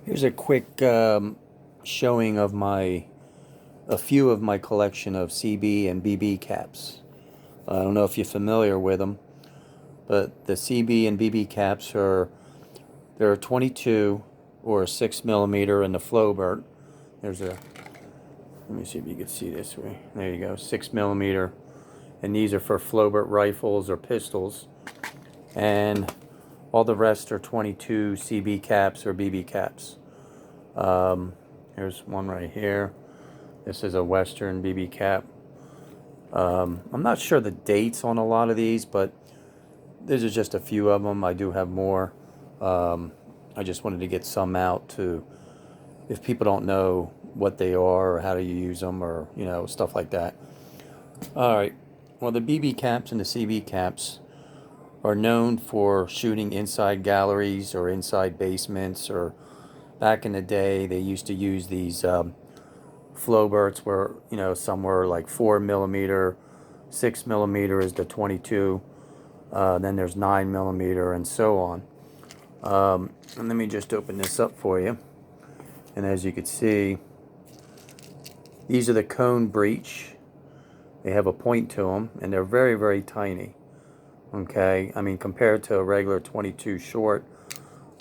Here's a quick showing of a few of my collection of CB and BB caps. I don't know if you're familiar with them, but the CB and BB caps they're a 22 or a 6 millimeter in the Flobert. Let me see if you can see this way. There you go, 6 millimeter, and these are for Flobert rifles or pistols, and all the rest are 22 CB caps or BB caps. Here's one right here. This is a Western BB cap. I'm not sure the dates on a lot of these, but these are just a few of them. I do have more. I just wanted to get some out to, if people don't know what they are or how do you use them, or stuff like that. All right. Well, the BB caps and the CB caps are known for shooting inside galleries or inside basements, or back in the day they used to use these Floberts where some were like 4 millimeter, 6 millimeter is the 22, then there's 9 millimeter, and so on. And let me just open this up for you, and as you can see, these are the cone breech. They have a point to them, and they're very, very tiny. Okay, I mean, compared to a regular 22 short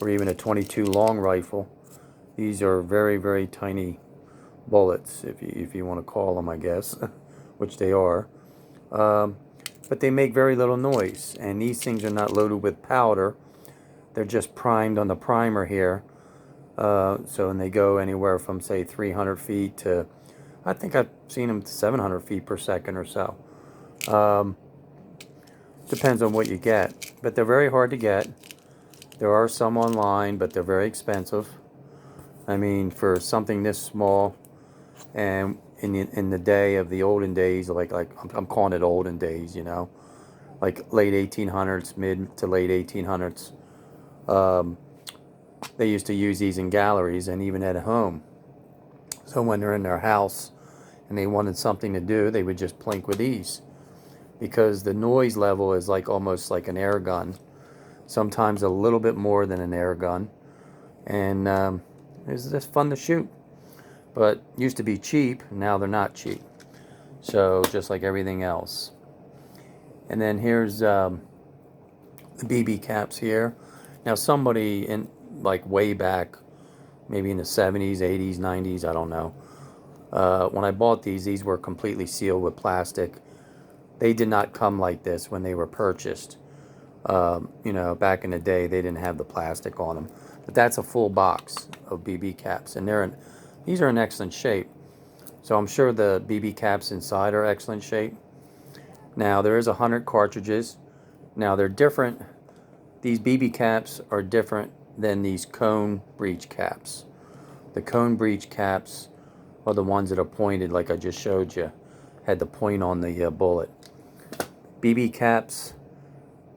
or even a 22 long rifle, these are very, very tiny bullets, if you want to call them, I guess, which they are. But they make very little noise, and these things are not loaded with powder. They're just primed on the primer here. And they go anywhere from, say, 300 feet to, I think I've seen them to 700 feet per second or so. Depends on what you get, but they're very hard to get. There are some online, but they're very expensive. I mean, for something this small, and in the day of the olden days, like I'm calling it olden days, like late 1800s, mid to late 1800s, they used to use these in galleries and even at home. So when they're in their house and they wanted something to do, they would just plink with these, because the noise level is like almost like an air gun, sometimes a little bit more than an air gun, and it's just fun to shoot. But used to be cheap, now they're not cheap. So just like everything else. And then here's the BB caps here. Now somebody in like way back, maybe in the 70s, 80s, 90s, I don't know. When I bought these were completely sealed with plastic. They did not come like this when they were purchased. Back in the day, they didn't have the plastic on them. But that's a full box of BB caps, and these are in excellent shape. So I'm sure the BB caps inside are excellent shape. Now there is 100 cartridges. Now they're different. These BB caps are different than these cone breech caps. The cone breech caps are the ones that are pointed, like I just showed you, had the point on the bullet. BB caps,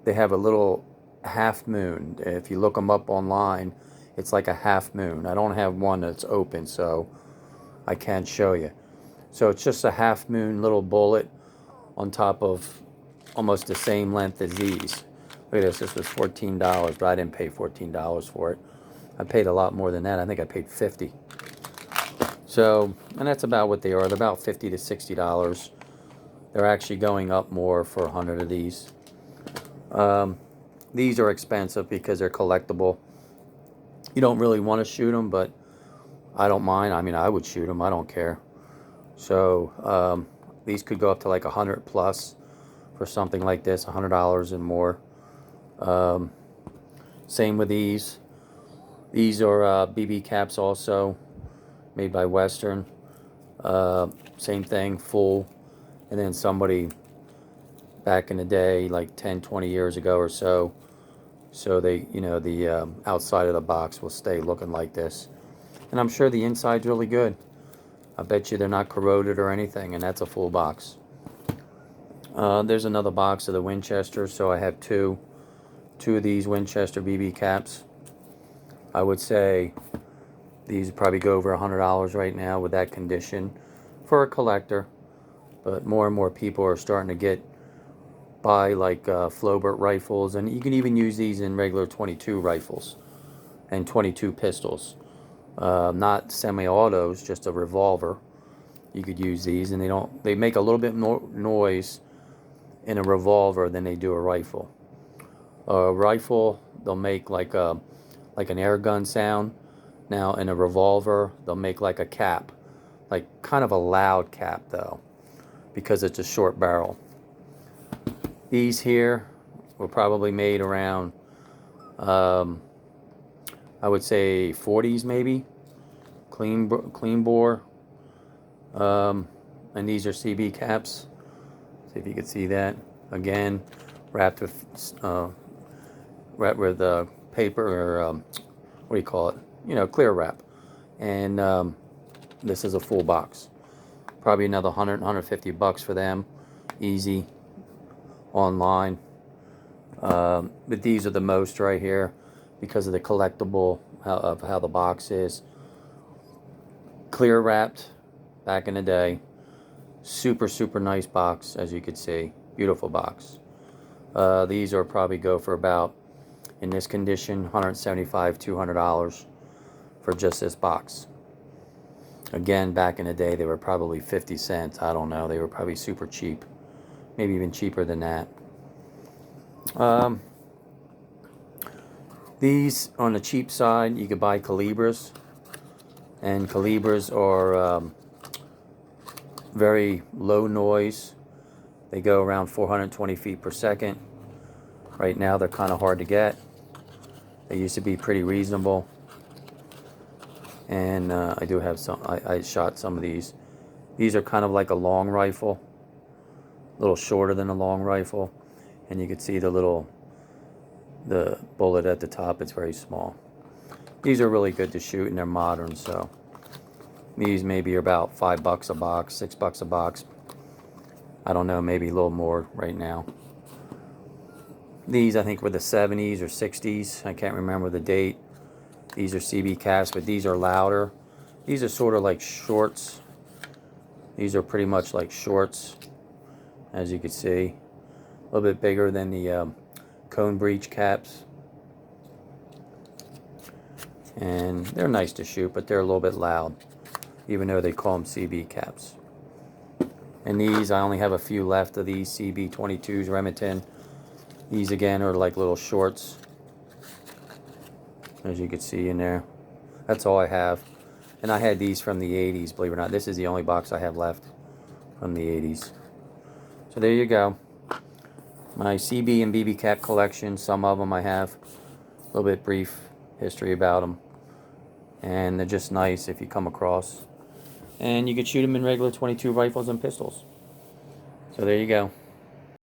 they have a little half moon. If you look them up online, it's like a half moon. I don't have one that's open, so I can't show you. So it's just a half moon little bullet on top of almost the same length as these. Look at this. This was $14, but I didn't pay $14 for it. I paid a lot more than that. I think I paid $50. So, and that's about what they are. They're about $50 to $60. They're actually going up more for 100 of these. These are expensive because they're collectible. You don't really want to shoot them, but I don't mind. I mean, I would shoot them. I don't care. So these could go up to like 100 plus for something like this, $100 and more. Same with these. These are BB caps also, made by Western. Same thing, full. And then somebody back in the day, like 10, 20 years ago or so, they, the outside of the box will stay looking like this. And I'm sure the inside's really good. I bet you they're not corroded or anything, and that's a full box. There's another box of the Winchester, so I have two of these Winchester BB caps. I would say these probably go over $100 right now with that condition for a collector. But more and more people are starting to buy like Flobert rifles, and you can even use these in regular 22 rifles and 22 pistols. not semi-autos, just a revolver. You could use these, and they make a little bit more noise in a revolver than they do a rifle. A rifle, they'll make like an air gun sound. Now in a revolver, they'll make like a cap, like kind of a loud cap though, because it's a short barrel. These here were probably made around, I would say 40s maybe, clean bore. And these are CB caps. See if you can see that. Again, wrapped with paper, or what do you call it? You know, clear wrap. And this is a full box. Probably another 150 bucks for them, easy, online. But these are the most right here because of the collectible of how the box is. Clear wrapped back in the day. Super nice box, as you can see. Beautiful box. These are probably go for about, in this condition, $175, $200 for just this box. Again, back in the day, they were probably 50 cents. I don't know. They were probably super cheap. Maybe even cheaper than that. These, on the cheap side, you could buy calibers. And calibers are very low noise. They go around 420 feet per second. Right now, they're kind of hard to get. They used to be pretty reasonable. And I do have some, I shot some of these. These are kind of like a long rifle, a little shorter than a long rifle. And you can see the bullet at the top, it's very small. These are really good to shoot, and they're modern, so these maybe are about $5 a box, $6 a box. I don't know, maybe a little more right now. These I think were the 70s or 60s. I can't remember the date. These are CB caps, but these are louder. These are sort of like shorts. These are pretty much like shorts, as you can see. A little bit bigger than the cone breech caps. And they're nice to shoot, but they're a little bit loud, even though they call them CB caps. And these, I only have a few left of these CB22s Remington. These again are like little shorts, as you can see in there. That's all I have. And I had these from the 80s, believe it or not. This is the only box I have left from the 80s. So there you go. My CB and BB cap collection. Some of them I have. A little bit brief history about them. And they're just nice if you come across. And you can shoot them in regular .22 rifles and pistols. So there you go.